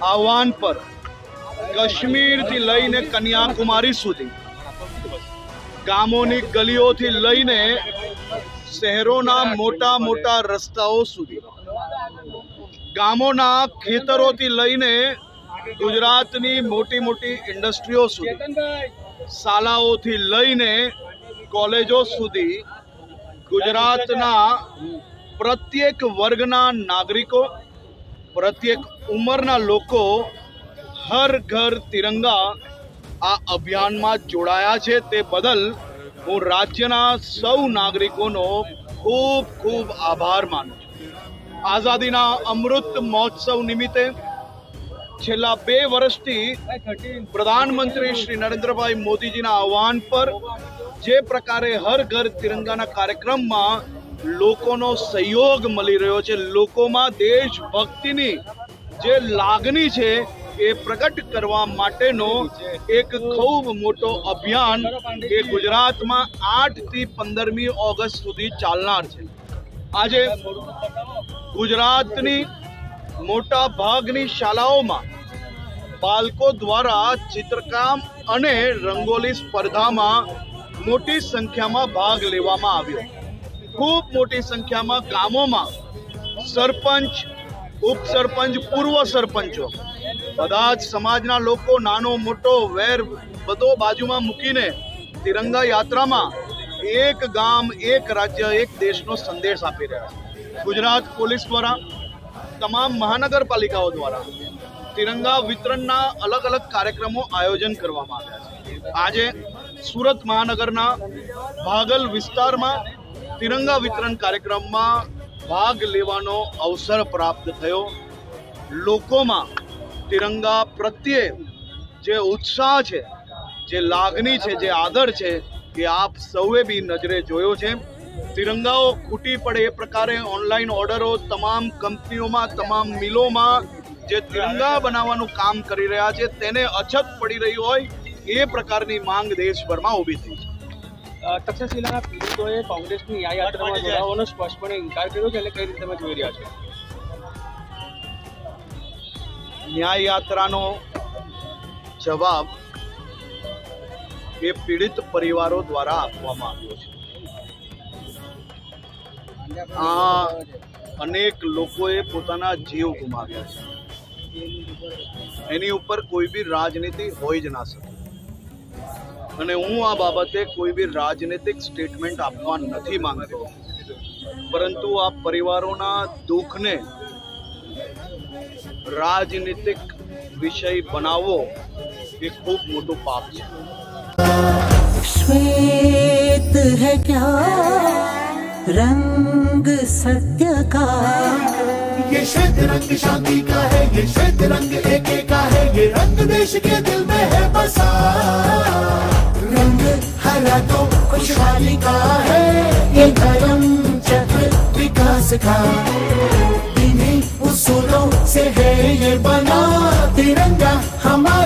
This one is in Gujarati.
આહવાન પર કાશ્મીરથી લઈને કન્યાકુમારી સુધી, ગામોની ગલીઓથી લઈને શહેરોના મોટા મોટા રસ્તાઓ સુધી, ગામોના ખેતરોથી લઈને ગુજરાતની મોટી મોટી ઇન્ડસ્ટ્રીઓ સુધી, શાળાઓથી લઈને કોલેજો સુધી ગુજરાતના પ્રત્યેક વર્ગના નાગરિકો, પ્રત્યેક ઉંમરના લોકો હર ઘર તિરંગા આ અભિયાનમાં જોડાયા છે. તે બદલ હું રાજ્યના સૌ નાગરિકોનો ખૂબ ખૂબ આભાર માનું છું. આઝાદીના અમૃત મહોત્સવ નિમિત્તે છેલ્લા 2 વર્ષથી પ્રધાનમંત્રી શ્રી નરેન્દ્રભાઈ મોદીજીના આહવાન પર જે પ્રકારે હર ઘર તિરંગાના કાર્યક્રમમાં લોકોનો સહયોગ મળી રહ્યો છે, લોકોમાં દેશભક્તિની જે લાગણી છે એ પ્રગટ કરવા માટેનો એક ખૂબ મોટો અભિયાન એ ગુજરાતમાં 8 થી 15મી ઓગસ્ટ સુધી ચાલનાર છે. આજે ગુજરાતની મોટા ભાગની શાળાઓમાં બાળકો દ્વારા ચિત્રકામ અને રંગોલી સ્પર્ધામાં મોટી સંખ્યામાં ભાગ લેવામાં આવ્યો. ખૂબ મોટી સંખ્યામાં ગામોમાં સરપંચ, ઉપસરપંચ, પૂર્વ સરપંચો, બધા જ સમાજના લોકો નાનો મોટો વેર બધો બાજુમાં મૂકીને તિરંગા યાત્રામાં એક ગામ, એક રાજ્ય, એક દેશનો સંદેશ આપી રહ્યા છે. ગુજરાત પોલીસ દ્વારા, તમામ મહાનગરપાલિકાઓ દ્વારા તિરંગા વિતરણના અલગ અલગ કાર્યક્રમો આયોજન કરવામાં આવ્યા છે. આજે સુરત મહાનગરના ભાગલ વિસ્તારમાં તિરંગા વિતરણ કાર્યક્રમમાં ભાગ લેવાનો અવસર પ્રાપ્ત થયો. લોકોમાં તિરંગા પ્રત્યે જે ઉત્સાહ છે, જે લાગણી છે, જે આદર છે એ આપ સૌએ બી નજરે જોયો છે. તિરંગાઓ ખૂટી પડે એ પ્રકારે ઓનલાઈન ઓર્ડરો તમામ કંપનીઓમાં, તમામ મિલોમાં જે તિરંગા બનાવવાનું કામ કરી રહ્યા છે તેને અછત પડી રહી હોય એ પ્રકારની માંગ દેશભરમાં ઊભી થઈ છે. તક્ષશિલાના પીડિતોએ કોંગ્રેસની ન્યાય યાત્રામાં જોડાવાનો સ્પષ્ટપણે ઇનકાર કર્યો છે, એટલે કઈ રીતે તમે જોઈ રહ્યા છો? ન્યાય યાત્રાનો જવાબ એ પીડિત પરિવારો દ્વારા આપવામાં આવ્યો છે. આ અનેક લોકોએ પોતાના જીવ ગુમાવ્યા છે. એની ઉપર કોઈ બી રાજનીતિ હોય જ ના શકે અને હું આ બાબતે કોઈ બી રાજનીતિક સ્ટેટમેન્ટ આપવા નથી માંગતો, પરંતુ આ પરિવારોના દુઃખને રાજનીતિક વિષય બનાવવો એ ખૂબ મોટું પાપ છે. श्वेत है क्या रंग सत्य का, ये श्वेत रंग शांति का है, ये श्वेत रंग एके का है, ये रंग देश के दिल में है बसा. रंग हरा तो खुशहाली का है, ये धर्म चक्र विकास का. इन्हीं उसूलों से है ये बना तिरंगा हमारा.